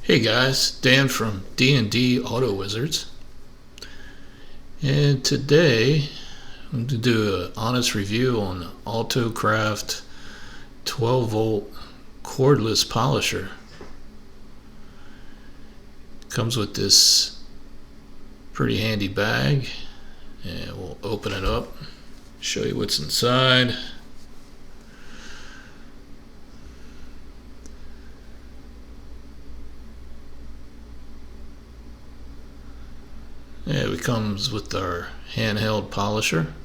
Hey guys, Dan from D&D Auto Wizards, and today I'm going to do an honest review on the Altocraft 12 volt cordless polisher. Comes with this pretty handy bag, and we'll open it up, show you what's inside. Yeah, it comes with our handheld polisher,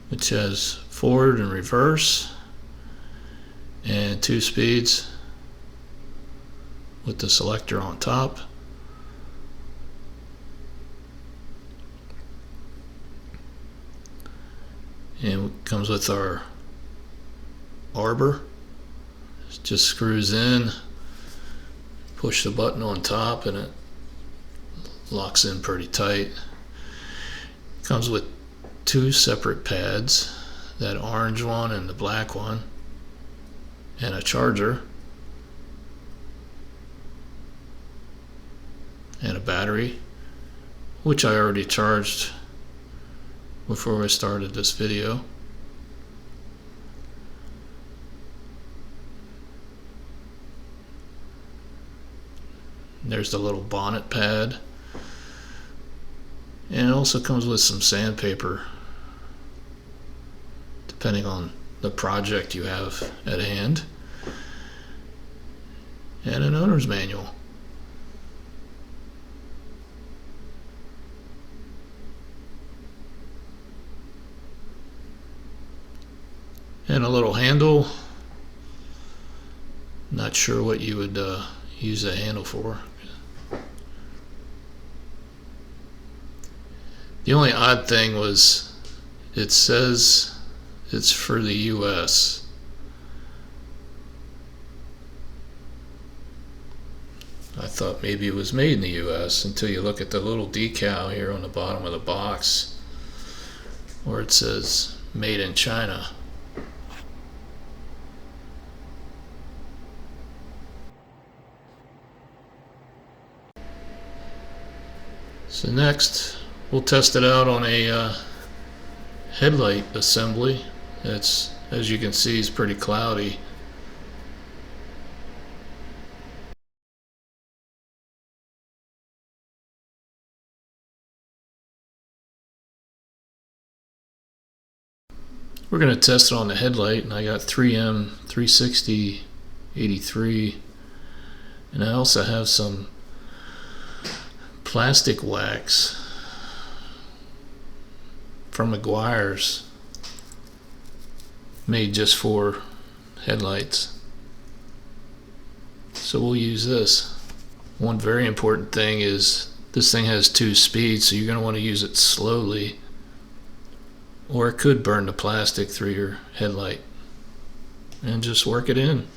which has forward and reverse and 2 speeds with the selector on top. And it comes with our arbor. It just screws in, push the button on top, and it locks in pretty tight. Comes with 2 separate pads, that orange one and the black one, and a charger and a battery, which I already charged before I started this video. There's the little bonnet pad. And it also comes with some sandpaper, depending on the project you have at hand, and an owner's manual. And a little handle. Not sure what you would use that handle for. The only odd thing was it says it's for the US. I thought maybe it was made in the US until you look at the little decal here on the bottom of the box where it says made in China. So next, we'll test it out on a headlight assembly. It's, as you can see, is pretty cloudy. We're going to test it on the headlight, and I got 3M 360 83, and I also have some plastic wax from McGuire's, made just for headlights. So we'll use this. One very important thing is this thing has 2 speeds, so you're going to want to use it slowly, or it could burn the plastic through your headlight. And just work it in.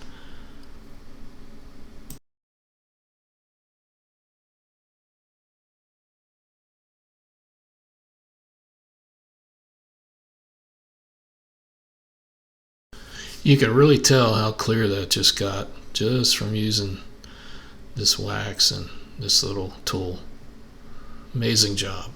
You can really tell how clear that just got just from using this wax and this little tool. Amazing job.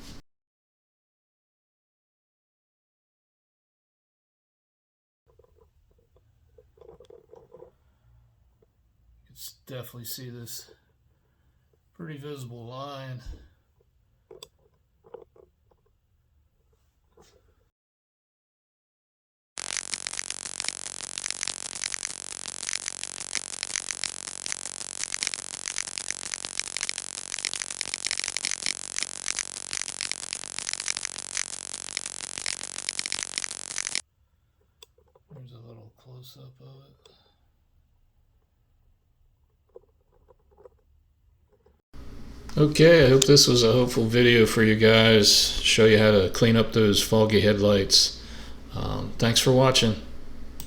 You can definitely see this pretty visible line. There's a little close-up of it. Okay, I hope this was a helpful video for you guys. Show you how to clean up those foggy headlights. Thanks for watching.